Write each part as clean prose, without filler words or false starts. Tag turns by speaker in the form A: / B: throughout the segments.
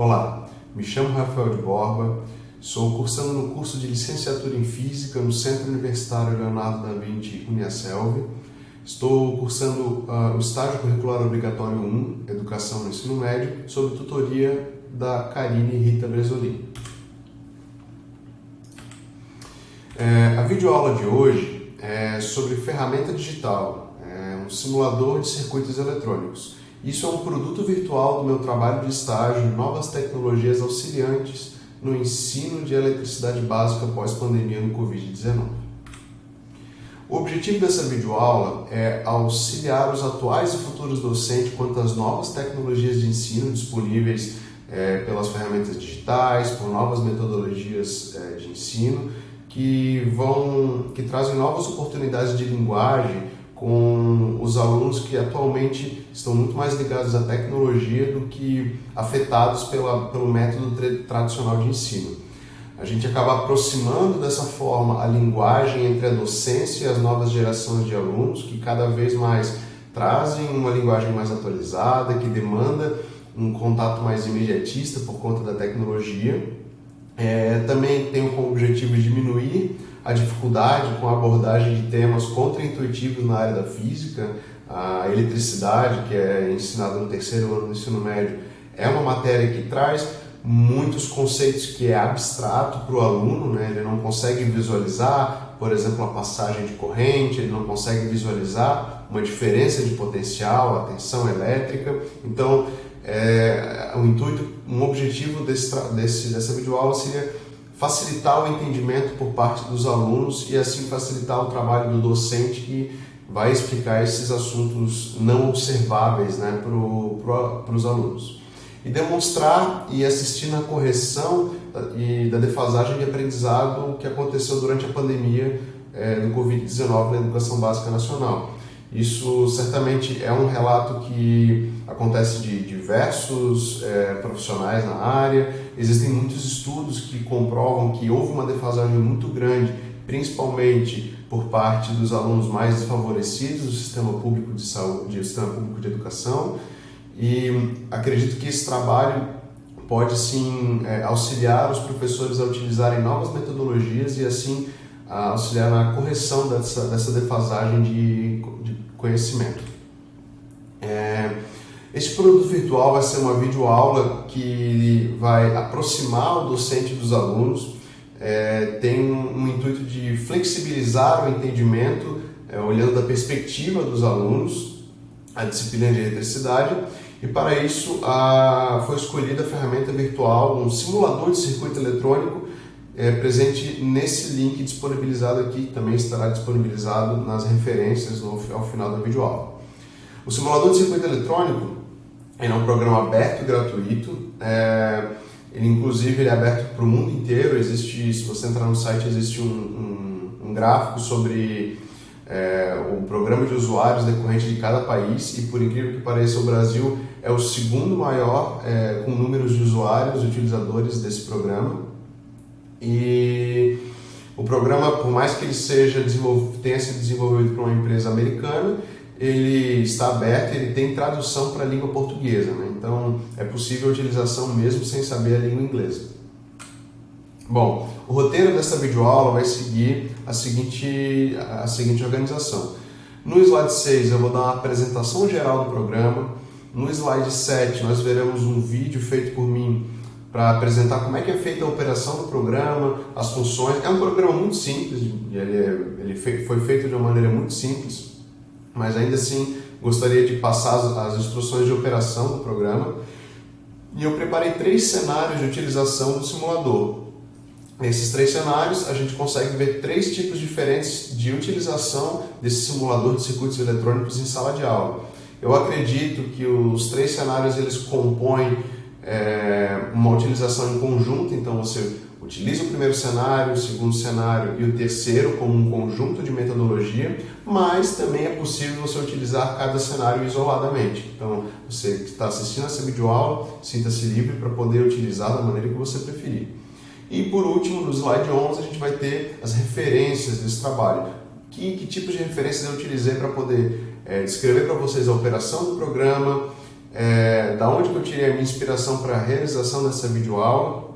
A: Olá, me chamo Rafael de Borba, sou cursando no curso de Licenciatura em Física no Centro Universitário Leonardo da Vinci Uniaselv. Estou cursando o estágio curricular obrigatório 1, Educação no Ensino Médio, sob tutoria da Karine Rita Bresolin. A videoaula de hoje é sobre ferramenta digital, um simulador de circuitos eletrônicos. Isso é um produto virtual do meu trabalho de estágio em novas tecnologias auxiliantes no ensino de eletricidade básica pós-pandemia no Covid-19. O objetivo dessa videoaula é auxiliar os atuais e futuros docentes quanto às novas tecnologias de ensino disponíveis pelas ferramentas digitais, por novas metodologias de ensino que trazem novas oportunidades de linguagem com os alunos que atualmente estão muito mais ligados à tecnologia do que afetados pelo método tradicional de ensino. A gente acaba aproximando dessa forma a linguagem entre a docência e as novas gerações de alunos, que cada vez mais trazem uma linguagem mais atualizada, que demanda um contato mais imediatista por conta da tecnologia. Também tem como objetivo diminuir a dificuldade com a abordagem de temas contraintuitivos na área da física. A eletricidade, que é ensinada no terceiro ano do ensino médio, é uma matéria que traz muitos conceitos que é abstrato para o aluno, né? Ele não consegue visualizar, por exemplo, a passagem de corrente, ele não consegue visualizar uma diferença de potencial, a tensão elétrica. Então, um objetivo dessa videoaula seria facilitar o entendimento por parte dos alunos e assim facilitar o trabalho do docente que vai explicar esses assuntos não observáveis, né, para os alunos. E demonstrar e assistir na correção da defasagem de aprendizado que aconteceu durante a pandemia do Covid-19 na educação básica nacional. Isso certamente é um relato que acontece de diversos profissionais na área. Existem muitos estudos que comprovam que houve uma defasagem muito grande, principalmente por parte dos alunos mais desfavorecidos do sistema público de saúde, do sistema público de educação. E acredito que esse trabalho pode sim auxiliar os professores a utilizarem novas metodologias e assim auxiliar na correção dessa defasagem de conhecimento. Este produto virtual vai ser uma videoaula que vai aproximar o docente dos alunos, tem um intuito de flexibilizar o entendimento, olhando da perspectiva dos alunos, a disciplina de eletricidade, e para isso foi escolhida a ferramenta virtual, um simulador de circuito eletrônico, presente nesse link disponibilizado aqui, que também estará disponibilizado nas referências ao final da videoaula. O simulador de circuito eletrônico é um programa aberto e gratuito, ele é aberto para o mundo inteiro. Se você entrar no site, existe um gráfico sobre o programa de usuários decorrente de cada país e, por incrível que pareça, o Brasil é o segundo maior com números de usuários e utilizadores desse programa. E o programa, por mais que ele tenha sido desenvolvido por uma empresa americana, ele está aberto, ele tem tradução para a língua portuguesa, né? Então é possível a utilização mesmo sem saber a língua inglesa. Bom, o roteiro dessa videoaula vai seguir a seguinte organização. No slide 6 eu vou dar uma apresentação geral do programa. No slide 7 nós veremos um vídeo feito por mim para apresentar como é que é feita a operação do programa, as funções. É um programa muito simples, ele foi feito de uma maneira muito simples, mas ainda assim gostaria de passar as instruções de operação do programa. E eu preparei 3 cenários de utilização do simulador. Nesses 3 cenários a gente consegue ver 3 tipos diferentes de utilização desse simulador de circuitos eletrônicos em sala de aula. Eu acredito que os 3 cenários eles compõem uma utilização em conjunto, então você utiliza o primeiro cenário, o segundo cenário e o terceiro como um conjunto de metodologia, mas também é possível você utilizar cada cenário isoladamente. Então, você que está assistindo essa videoaula, sinta-se livre para poder utilizar da maneira que você preferir. E por último, no slide 11, a gente vai ter as referências desse trabalho. Que tipo de referências eu utilizei para poder descrever para vocês a operação do programa, da onde que eu tirei a minha inspiração para a realização dessa videoaula,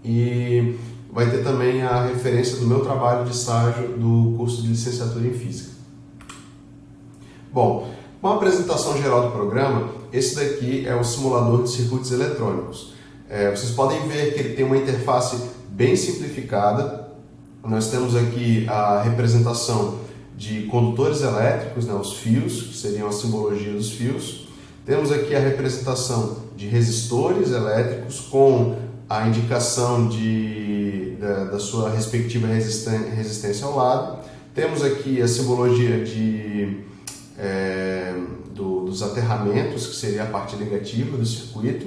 A: e vai ter também a referência do meu trabalho de estágio do curso de licenciatura em Física. Bom, uma apresentação geral do programa, esse daqui é o simulador de circuitos eletrônicos. Vocês podem ver que ele tem uma interface bem simplificada. Nós temos aqui a representação de condutores elétricos, né, os fios, que seriam a simbologia dos fios. Temos aqui a representação de resistores elétricos com a indicação da sua respectiva resistência ao lado. Temos aqui a simbologia dos aterramentos, que seria a parte negativa do circuito.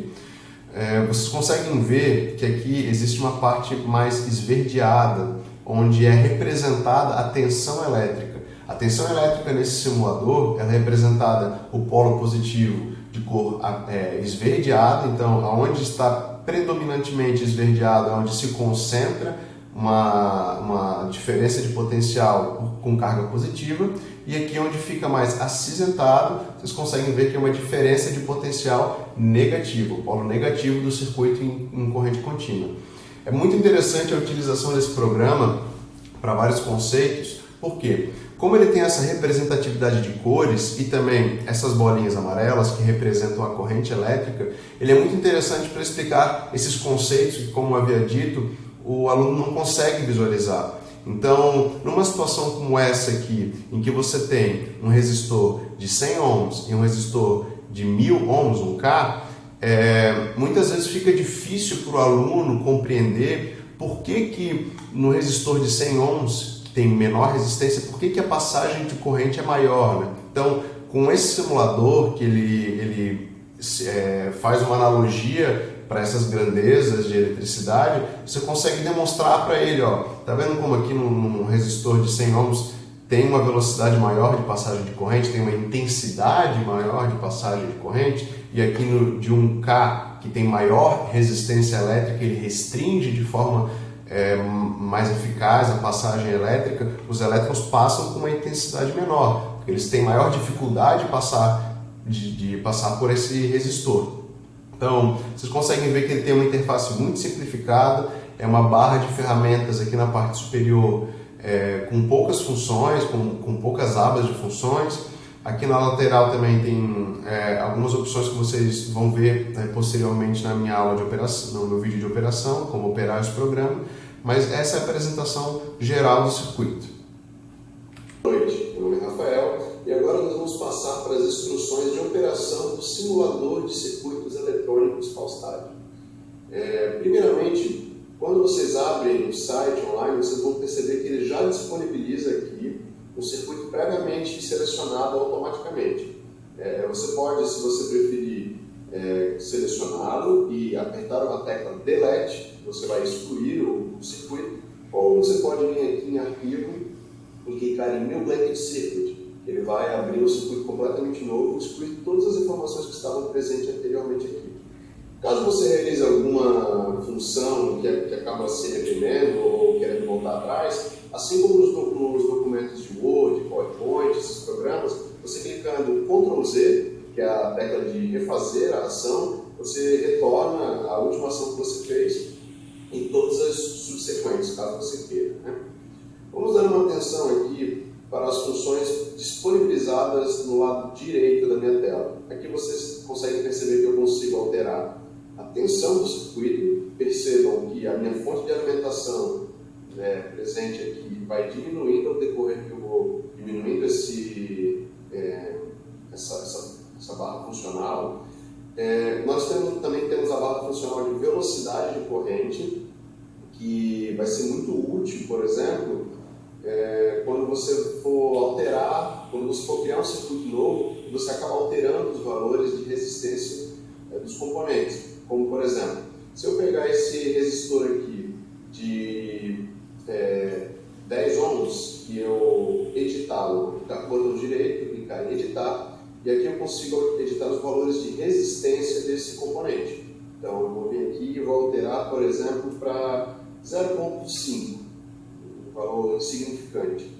A: Vocês conseguem ver que aqui existe uma parte mais esverdeada, onde é representada a tensão elétrica. A tensão elétrica nesse simulador ela é representada o polo positivo de cor esverdeada, então aonde está predominantemente esverdeado é onde se concentra uma diferença de potencial com carga positiva, e aqui onde fica mais acinzentado, vocês conseguem ver que é uma diferença de potencial negativo, o polo negativo do circuito em corrente contínua. É muito interessante a utilização desse programa para vários conceitos, porque como ele tem essa representatividade de cores e também essas bolinhas amarelas que representam a corrente elétrica, ele é muito interessante para explicar esses conceitos que, como eu havia dito, o aluno não consegue visualizar. Então, numa situação como essa aqui, em que você tem um resistor de 100 ohms e um resistor de 1000 ohms, um K, muitas vezes fica difícil para o aluno compreender por que no resistor de 100 ohms, que tem menor resistência, por que a passagem de corrente é maior, né? Então, com esse simulador, que ele faz uma analogia para essas grandezas de eletricidade, você consegue demonstrar para ele, ó, tá vendo como aqui num resistor de 100 ohms tem uma velocidade maior de passagem de corrente, tem uma intensidade maior de passagem de corrente, e aqui de um K, que tem maior resistência elétrica, ele restringe de forma mais eficaz a passagem elétrica, os elétrons passam com uma intensidade menor, porque eles têm maior dificuldade de passar por esse resistor. Então, vocês conseguem ver que ele tem uma interface muito simplificada, é uma barra de ferramentas aqui na parte superior com poucas funções, com poucas abas de funções. Aqui na lateral também tem algumas opções que vocês vão ver posteriormente na minha aula de operação, no meu vídeo de operação, como operar esse programa, mas essa é a apresentação geral do circuito. Boa noite, meu nome é Rafael e agora nós vamos passar para as instruções de operação do simulador de circuitos eletrônicos Faustad. Primeiramente, quando vocês abrem o site online, vocês vão perceber que ele já disponibiliza aqui um circuito previamente selecionado automaticamente. Você pode, se você preferir, selecioná-lo e apertar uma tecla Delete, você vai excluir o circuito, ou você pode vir aqui em Arquivo e clicar em New Blanket Circuit. Ele vai abrir um circuito completamente novo, excluir todas as informações que estavam presentes anteriormente aqui. Caso você realize alguma função que acaba se arrependendo ou querendo voltar atrás, assim como nos documentos de Word, PowerPoint, esses programas, você clicando Ctrl Z, que é a tecla de refazer a ação, você retorna a última ação que você fez em todas as subsequentes, caso você queira, né? Vamos dar uma atenção aqui para as funções disponibilizadas no lado direito da minha tela. Aqui vocês conseguem perceber que eu consigo alterar a tensão do circuito. Percebam que a minha fonte de alimentação presente aqui vai diminuindo ao decorrer que eu vou diminuindo essa barra funcional. Nós também temos a barra funcional de velocidade de corrente, que vai ser muito útil, por exemplo, quando você for criar um circuito novo, você acaba alterando os valores de resistência dos componentes. Como, por exemplo, se eu pegar esse resistor aqui de 10 ohms e eu editá-lo, clicar com o botão direito, clicar em editar, e aqui eu consigo editar os valores de resistência desse componente. Então eu vou vir aqui e vou alterar, por exemplo, para 0,5, um valor insignificante.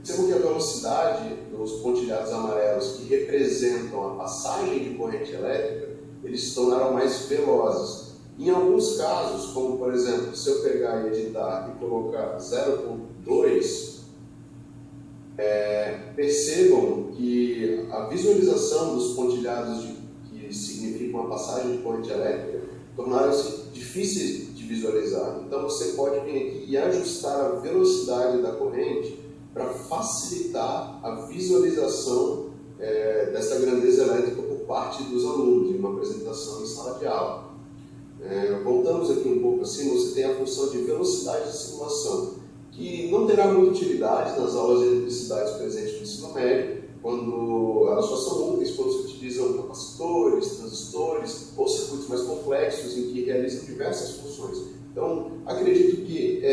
A: Percebam que a velocidade dos pontilhados amarelos que representam a passagem de corrente elétrica, eles se tornaram mais velozes. Em alguns casos, como por exemplo, se eu pegar e editar e colocar 0.2, percebam que a visualização dos pontilhados que significam a passagem de corrente elétrica tornaram-se difíceis de visualizar. Então você pode vir aqui e ajustar a velocidade da corrente para facilitar a visualização dessa grandeza elétrica por parte dos alunos em uma apresentação em sala de aula. Voltamos aqui um pouco acima, você tem a função de velocidade de simulação, que não terá muita utilidade nas aulas de eletricidade presentes no ensino médio, quando elas só são úteis quando se utilizam capacitores, transistores ou circuitos mais complexos em que realizam diversas funções. Então, acredito que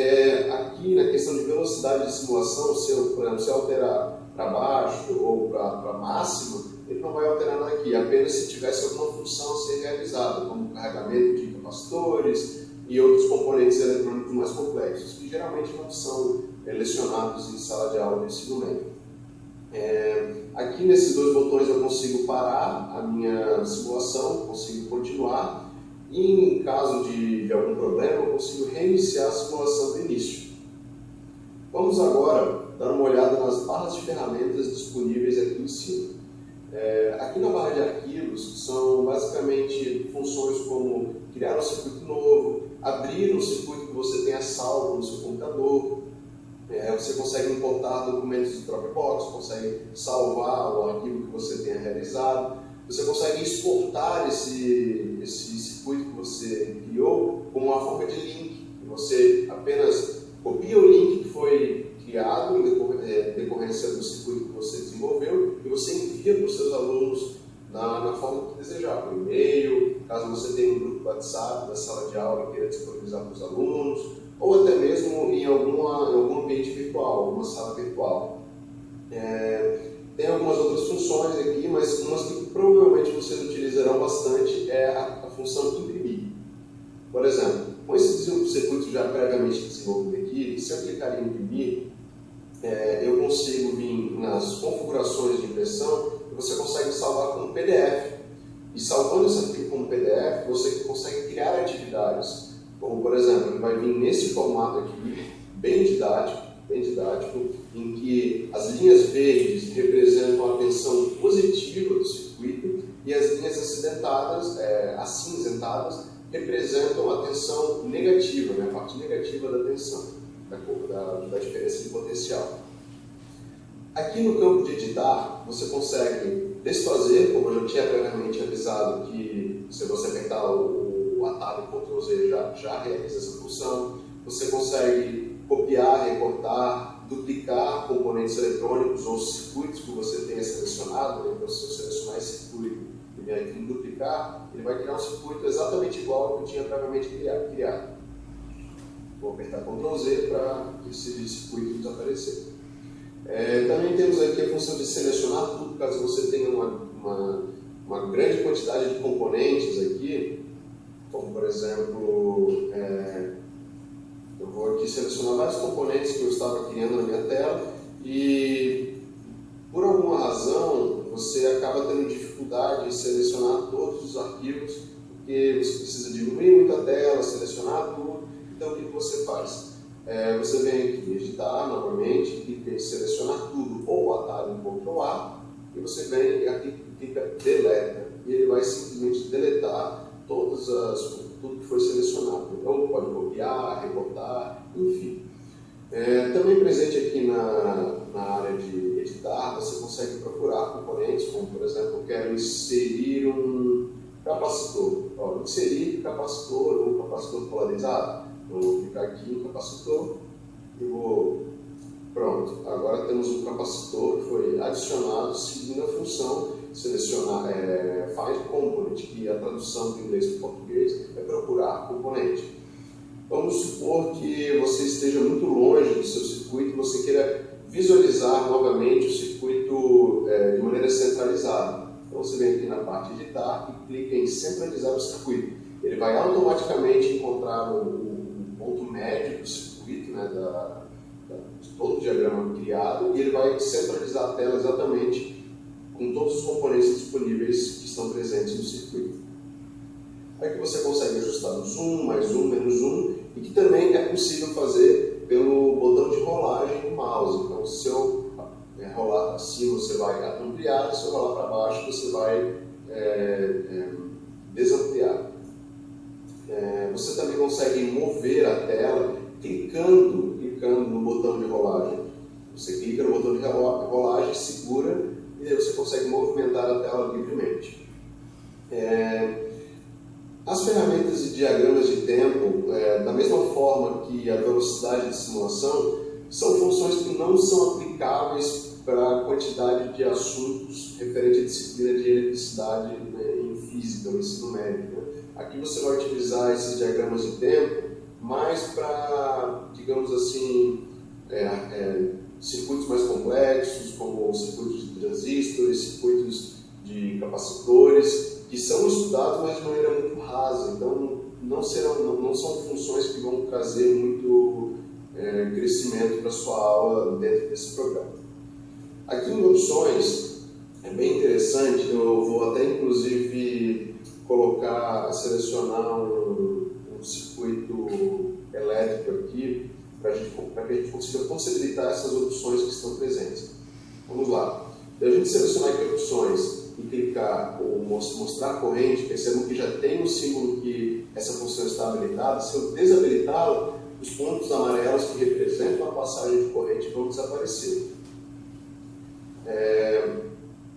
A: aqui na questão de velocidade de simulação, se eu alterar para baixo ou para máxima, ele não vai alterar nada aqui, apenas se tivesse alguma função a ser realizada, como carregamento de capacitores e outros componentes eletrônicos mais complexos, que geralmente não são lecionados em sala de aula de ensino médio. Aqui nesses dois botões eu consigo parar a minha simulação, consigo continuar, e em caso de algum problema eu consigo reiniciar a simulação do início. Vamos agora dar uma olhada nas barras de ferramentas disponíveis aqui em cima. Aqui na barra de arquivos são basicamente funções como criar um circuito novo, abrir um circuito que você tenha salvo no seu computador. Você consegue importar documentos do Dropbox, consegue salvar o arquivo que você tenha realizado. Você consegue exportar esse circuito que você criou como uma forma de link. Você apenas copia o link que foi criado em decorrência do circuito que você desenvolveu e você envia para os seus alunos na forma que desejar, por e-mail, caso você tenha um grupo WhatsApp da sala de aula e queira disponibilizar para os alunos, ou até mesmo em algum ambiente virtual, alguma sala virtual. Tem algumas outras funções aqui, mas umas que provavelmente vocês utilizarão bastante é a função imprimir. Por exemplo, com esse circuito já previamente desenvolvido aqui, se eu clicar em imprimir, eu consigo vir nas configurações de impressão e você consegue salvar como PDF. E salvando esse arquivo como PDF, você consegue criar atividades. Como, por exemplo, ele vai vir nesse formato aqui, bem didático, em que as linhas verdes representam a tensão positiva do circuito e as linhas acinzentadas representam a tensão negativa, né, a parte negativa da tensão, da diferença de potencial. Aqui no campo de editar, você consegue desfazer, como eu já tinha previamente avisado, que se você apertar o atalho Ctrl Z já realiza essa função. Você consegue copiar, recortar, duplicar componentes eletrônicos ou circuitos que você tenha selecionado. Então, se eu selecionar esse circuito e vier aqui em duplicar, ele vai criar um circuito exatamente igual ao que eu tinha previamente criado. Vou apertar Ctrl Z para esse circuito desaparecer. Também temos aqui a função de selecionar tudo, caso você tenha uma grande quantidade de componentes aqui, como por exemplo, eu vou aqui selecionar vários componentes que eu estava criando na minha tela e por alguma razão você acaba tendo dificuldade em selecionar todos os arquivos, porque você precisa diminuir muito a tela, selecionar tudo. Então o que você faz? Você vem aqui em editar novamente, clica em selecionar tudo ou atalho em Ctrl A e você vem e aqui clica deleta e ele vai simplesmente deletar tudo que foi selecionado. Então pode copiar, recortar, enfim. Também presente aqui na área de editar, você consegue procurar componentes, como por exemplo, eu quero inserir um capacitor. Inserir capacitor ou capacitor polarizado. Então, vou clicar aqui em capacitor e vou... Pronto, agora temos um capacitor que foi adicionado seguindo a função selecionar Find Component, que a tradução do inglês para o português é procurar componente. Vamos supor que você esteja muito longe do seu circuito e você queira visualizar novamente o circuito de maneira centralizada. Então você vem aqui na parte de editar e clica em centralizar o circuito. Ele vai automaticamente encontrar o ponto médio do circuito, né, de todo o diagrama criado, e ele vai centralizar a tela exatamente com todos os componentes disponíveis que estão presentes no circuito. Aqui você consegue ajustar o zoom, mais zoom, menos zoom, e que também é possível fazer pelo botão de rolagem do mouse. Então, se eu rolar para cima, você vai ampliar, se eu rolar para baixo, você vai desampliar. Você também consegue mover a tela clicando no botão de rolagem. Você clica no botão de rolagem, segura, e aí você consegue movimentar a tela livremente. As ferramentas de diagramas de tempo, da mesma forma que a velocidade de simulação, são funções que não são aplicáveis para a quantidade de assuntos referente à disciplina de eletricidade, né, em física, no ensino médio. Né? Aqui você vai utilizar esses diagramas de tempo mais para, digamos assim, circuitos mais complexos, como circuitos de transistores, circuitos de capacitores, que são estudados, mas de maneira muito rasa. Então, não são funções que vão trazer muito crescimento para a sua aula dentro desse programa. Aqui em opções, é bem interessante, eu vou até inclusive selecionar um circuito elétrico aqui, para que a gente consiga possibilitar essas opções que estão presentes. Vamos lá. Se a gente selecionar aqui opções e clicar ou mostrar a corrente, percebam que já tem um símbolo que essa função está habilitada. Se eu desabilitá-la, os pontos amarelos que representam a passagem de corrente vão desaparecer.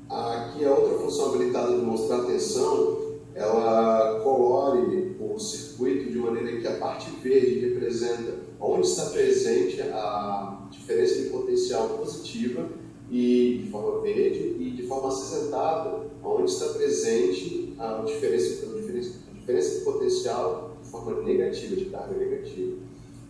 A: Aqui a outra função habilitada de mostrar tensão, ela colore o circuito de maneira que a parte verde representa onde está presente a diferença de potencial positiva e de forma verde, e de forma acinzentada onde está presente a diferença de potencial de forma negativa, de carga negativa.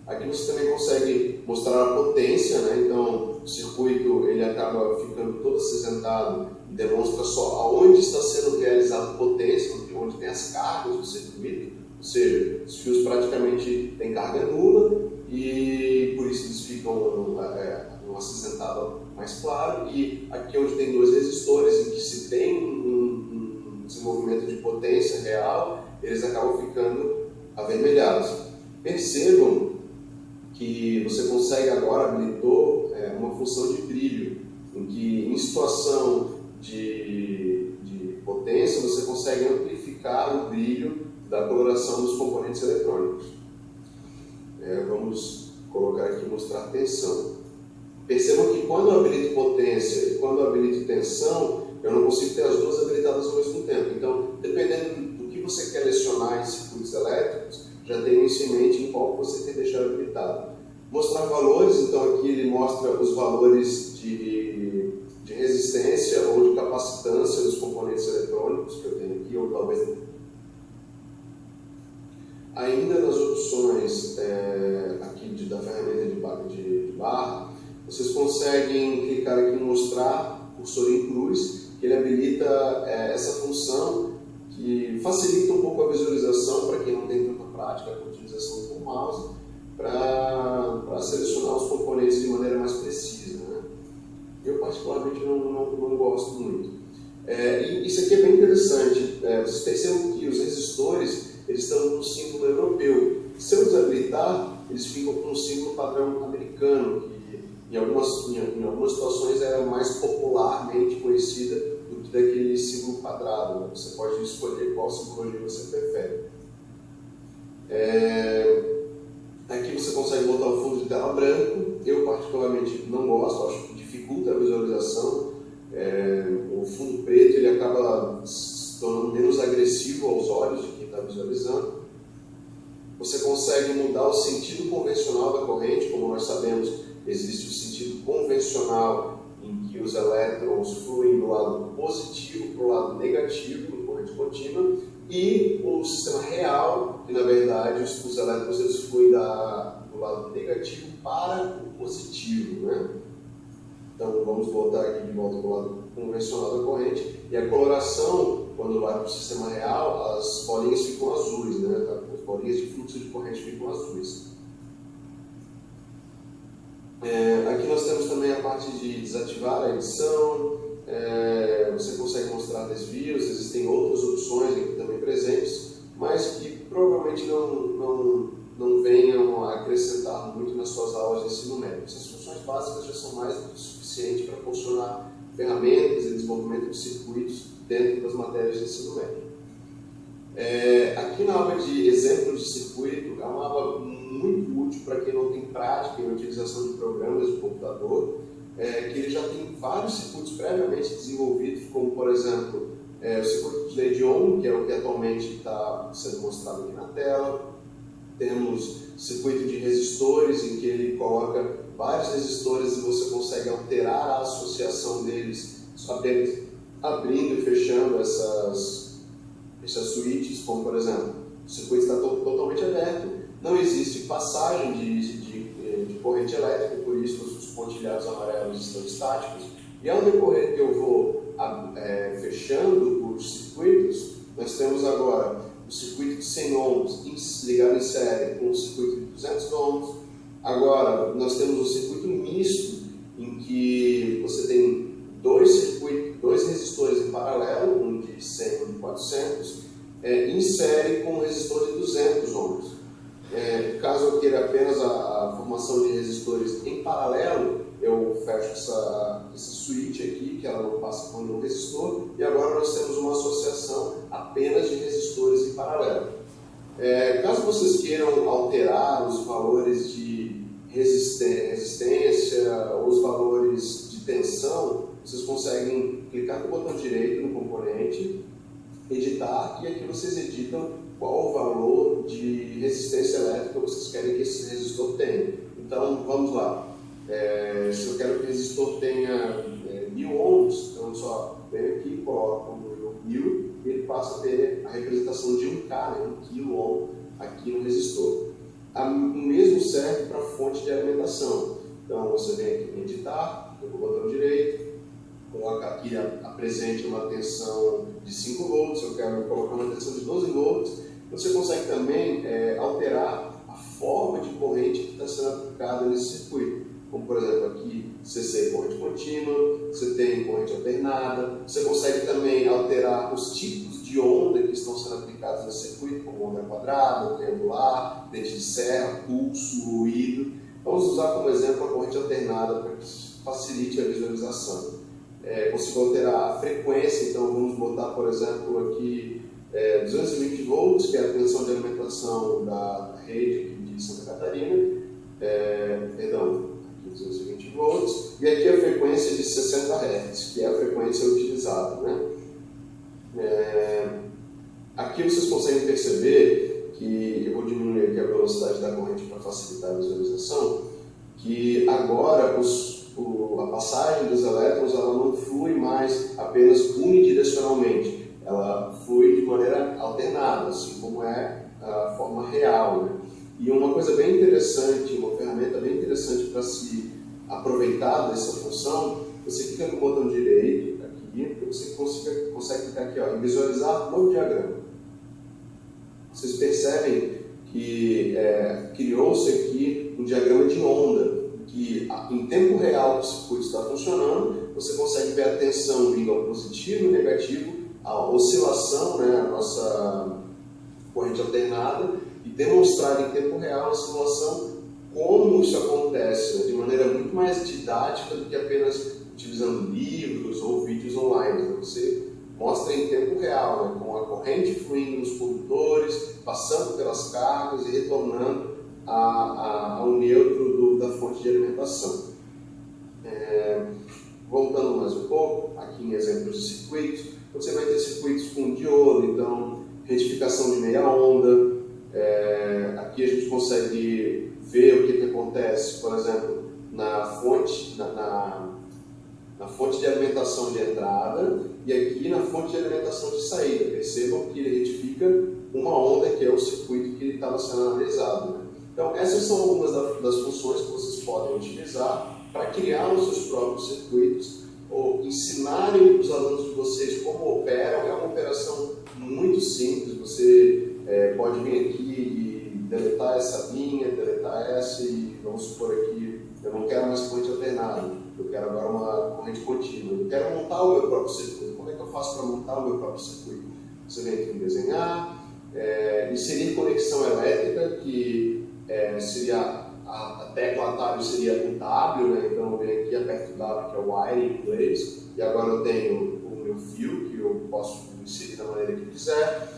A: Aqui você também consegue mostrar a potência, né? Então o circuito ele acaba ficando todo acinzentado e demonstra só aonde está sendo realizada a potência, onde tem as cargas do circuito, ou seja, os fios praticamente têm carga nula e por isso eles ficam um acinzentado mais claro, e aqui onde tem dois resistores em que se tem um desenvolvimento de potência real, eles acabam ficando avermelhados. Percebam que você consegue agora, habilitou uma função de brilho, em que em situação de potência você consegue amplificar o brilho da coloração dos componentes eletrônicos. Vamos colocar aqui, mostrar tensão. Percebam que quando eu habilito potência e quando eu habilito tensão, eu não consigo ter as duas habilitadas ao mesmo tempo. Então, dependendo do que você quer lecionar em circuitos elétricos, já tenha isso em mente em qual você quer deixar habilitado. Mostrar valores, então aqui ele mostra os valores de resistência ou de capacitância dos componentes eletrônicos que eu tenho aqui, ou talvez... Ainda nas opções aqui da ferramenta de barra, vocês conseguem clicar aqui em mostrar cursor em cruz, que ele habilita essa função que facilita um pouco a visualização para quem não tem tanta prática com a utilização do mouse, para selecionar os componentes de maneira mais precisa, né? Eu particularmente não gosto muito. E isso aqui é bem interessante. Vocês percebem que os resistores eles estão com um símbolo europeu. Se eu desabilitar, eles ficam com um símbolo padrão americano, que em algumas situações é mais popularmente conhecida do que daquele símbolo quadrado, né? Você pode escolher qual simbologia você prefere. Aqui você consegue botar o fundo de tela branco. Eu particularmente não gosto, acho que dificulta a visualização. O fundo preto ele acaba se tornando menos agressivo aos olhos de quem está visualizando. Você consegue mudar o sentido convencional da corrente. Como nós sabemos, existe o sentido convencional em que os elétrons fluem do lado positivo para o lado negativo em corrente contínua, e o sistema real, que na verdade os elétrons eles fluem do lado negativo para o positivo, né? Então vamos voltar aqui de volta para o lado convencional da corrente, e a coloração, quando vai para o sistema real, as bolinhas ficam azuis, né? As bolinhas de fluxo de corrente ficam azuis. Aqui nós temos também a parte de desativar a edição, você consegue mostrar desvios, existem outras opções aqui também presentes, mas que provavelmente não venham a acrescentar muito nas suas aulas de ensino médio. Essas funções básicas já são mais do que suficientes para funcionar ferramentas e desenvolvimento de circuitos dentro das matérias de ensino médio. Aqui na aba de exemplos de circuito, é uma aba muito útil para quem não tem prática em utilização de programas de computador, que ele já tem vários circuitos previamente desenvolvidos, como por exemplo o circuito de lei de Ohm, que é o que atualmente está sendo mostrado aqui na tela. Temos circuito de resistores, em que ele coloca vários resistores e você consegue alterar a associação deles apenas abrindo e fechando essas switches, como por exemplo, o circuito está totalmente aberto, não existe passagem de corrente elétrica, por isso os pontilhados amarelos estão estáticos, e ao decorrer que eu vou fechando os circuitos, nós temos agora o circuito de 100 ohms ligado em série com o circuito de 200 ohms. Agora nós temos o circuito misto, em que você tem dois resistores em paralelo, um de 100 e um de 400, em série com um resistor de 200 ohms. Caso eu queira apenas a formação de resistores em paralelo, eu fecho essa switch aqui, que ela não passa por nenhum resistor, e agora nós temos uma associação apenas de resistores em paralelo. Caso vocês queiram alterar os valores de resistência ou os valores de tensão, vocês conseguem clicar com o botão direito no componente, editar, e aqui vocês editam qual o valor de resistência elétrica vocês querem que esse resistor tenha. Então, vamos lá. Se eu quero que o resistor tenha 1000 ohms, então eu só venho aqui e coloco no 1000 e ele passa a ter a representação de 1K, 1 kΩ aqui no resistor. O mesmo serve para a fonte de alimentação. Então, você vem aqui em editar, com o botão direito, coloca aqui, apresente uma tensão de 5 volts, eu quero colocar uma tensão de 12 volts. Você consegue também alterar a forma de corrente que está sendo aplicada nesse circuito. Como, por exemplo, aqui CC corrente contínua, você tem corrente alternada. Você consegue também alterar os tipos de onda que estão sendo aplicados nesse circuito, como onda quadrada, triangular, dente de serra, pulso, ruído. Vamos usar como exemplo a corrente alternada para que facilite a visualização. Consigo alterar a frequência, então vamos botar, por exemplo, aqui 220 volts, que é a tensão de alimentação da rede aqui de Santa Catarina, perdão, aqui 220 volts, e aqui a frequência de 60 Hz, que é a frequência utilizada, né? Aqui vocês conseguem perceber que, eu vou diminuir aqui a velocidade da corrente para facilitar a visualização, que agora a passagem dos elétrons ela não flui mais apenas unidirecionalmente, ela flui de maneira alternada, assim como é a forma real, né? E uma coisa bem interessante, uma ferramenta bem interessante para se aproveitar dessa função, você clica no botão direito aqui, e você consegue clicar aqui, ó, em visualizar novo diagrama. Vocês percebem que criou-se aqui um diagrama de onda, que em tempo real o circuito está funcionando, você consegue ver a tensão vindo ao positivo e negativo, a oscilação, né, a nossa corrente alternada, e demonstrar em tempo real a simulação como isso acontece, né, de maneira muito mais didática do que apenas utilizando livros ou vídeos online. Né? Você mostra em tempo real, né, com a corrente fluindo nos condutores, passando pelas cargas e retornando ao neutro da fonte de alimentação. Voltando mais um pouco, aqui em exemplos de circuitos, você vai ter circuitos com diodo, então retificação de meia onda. Aqui a gente consegue ver o que acontece, por exemplo, na fonte de alimentação de entrada e aqui na fonte de alimentação de saída. Percebam que ele retifica uma onda, que é o circuito que estava sendo analisado, né? Então, essas são algumas das funções que vocês podem utilizar para criar os seus próprios circuitos ou ensinarem os alunos de vocês como operam. É uma operação muito simples. Você pode vir aqui e deletar essa linha, deletar essa, e vamos supor aqui eu não quero mais corrente alternada, eu quero agora uma corrente contínua, eu quero montar o meu próprio circuito. Como é que eu faço para montar o meu próprio circuito? Você vem aqui em desenhar, inserir conexão elétrica, que seria a tecla atalho seria o W, né? Então eu venho aqui, aperto o W, que é o wire em inglês, e agora eu tenho o meu fio, que eu posso inserir da maneira que eu quiser.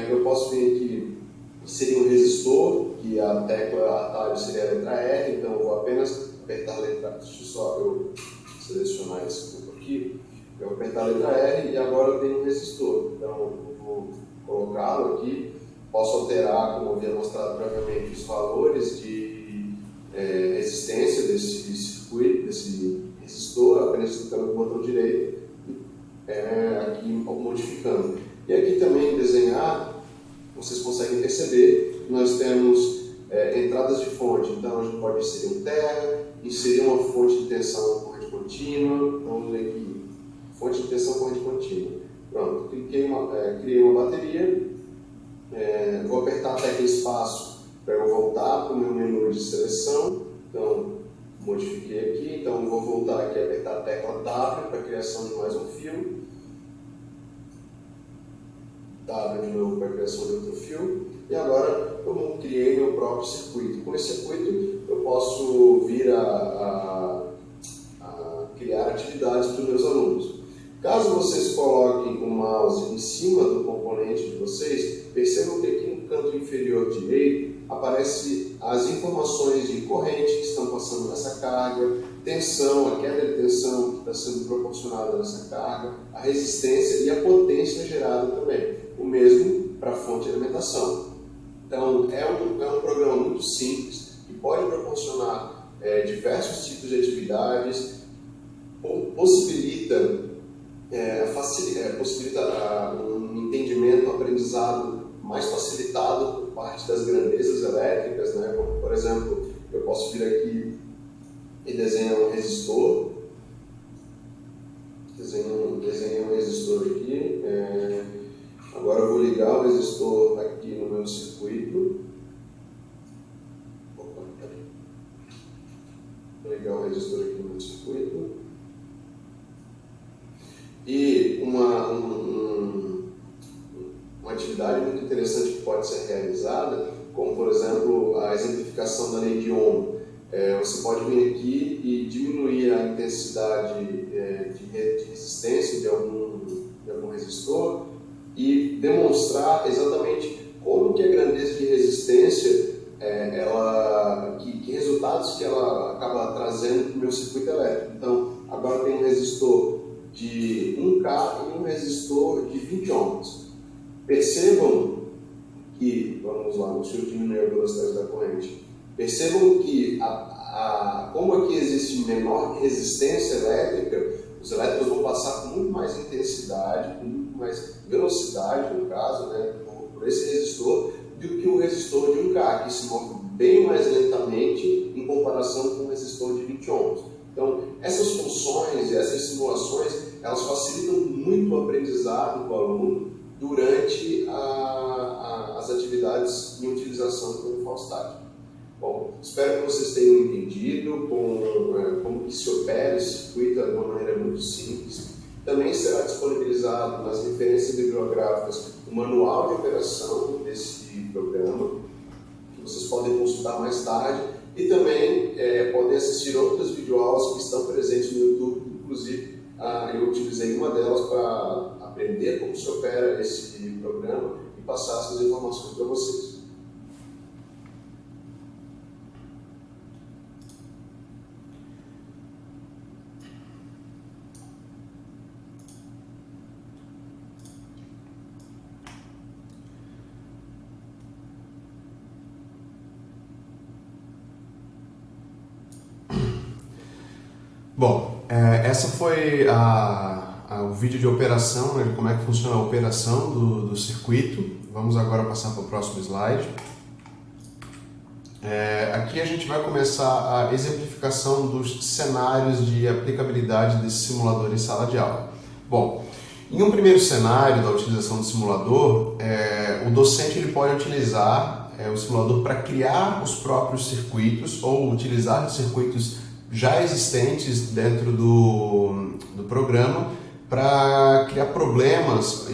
A: Eu posso vir aqui, inserir um resistor, que a tecla atalho seria a letra R, então eu vou apenas apertar a letra, deixa só eu selecionar esse ponto aqui, eu vou apertar a letra R e agora eu tenho um resistor, então eu vou colocá-lo aqui, posso alterar, como eu havia mostrado previamente, os valores de resistência desse circuito, desse resistor, apenas clicando no botão direito, aqui modificando. E aqui também em desenhar, vocês conseguem perceber que nós temos entradas de fonte, então a gente pode inserir um terra, inserir uma fonte de tensão corrente contínua, vamos ver aqui, fonte de tensão corrente contínua. Pronto, criei uma bateria, vou apertar a tecla espaço para eu voltar para o meu menu de seleção, então modifiquei aqui, então vou voltar aqui e apertar a tecla W para a criação de mais um fio, W de novo para a criação de outro fio, e agora eu criei meu próprio circuito. Com esse circuito eu posso vir a criar atividades para os meus alunos. Caso vocês coloquem o mouse em cima do componente de vocês, percebam que aqui no canto inferior direito aparecem as informações de corrente que estão passando nessa carga, tensão, a queda de tensão que está sendo proporcionada nessa carga, a resistência e a potência gerada também. O mesmo para a fonte de alimentação. Então, é um programa muito simples, que pode proporcionar diversos tipos de atividades, possibilita um entendimento, um aprendizado mais facilitado por parte das grandezas elétricas, né? Como, por exemplo, eu posso vir aqui e desenhar um resistor, desenhei um resistor aqui, agora eu vou ligar o resistor aqui no meu circuito. Vou ligar o resistor aqui no meu circuito. E uma atividade muito interessante que pode ser realizada, como por exemplo a exemplificação da lei de Ohm. Você pode vir aqui e diminuir a intensidade de resistência de algum resistor e demonstrar exatamente como que a grandeza de resistência, que resultados que ela acaba trazendo para o meu circuito elétrico. Então, agora tem um resistor de 1K e um resistor de 20 ohms. Percebam que, vamos lá, deixa eu diminuir a velocidade da corrente. Percebam que, como aqui existe menor resistência elétrica, os elétrons vão passar com muito mais intensidade, com muito mais velocidade, no caso, né, por esse resistor, do que o resistor de 1K, que se move bem mais lentamente em comparação com o resistor de 20 ohms. Então, essas funções e essas simulações, elas facilitam muito o aprendizado do aluno durante as atividades em utilização do Infostat. Bom, espero que vocês tenham entendido como que se opera esse circuito de uma maneira muito simples. Também será disponibilizado nas referências bibliográficas o manual de operação desse programa, que vocês podem consultar mais tarde, e também podem assistir outras videoaulas que estão presentes no YouTube. Inclusive, eu utilizei uma delas para aprender como se opera esse programa e passar essas informações para vocês. Bom, essa foi o vídeo de operação, né, de como é que funciona a operação do circuito. Vamos agora passar para o próximo slide. Aqui a gente vai começar a exemplificação dos cenários de aplicabilidade desse simulador em sala de aula. Bom, em um primeiro cenário da utilização do simulador, o docente ele pode utilizar o simulador para criar os próprios circuitos ou utilizar circuitos já existentes dentro do programa para criar problemas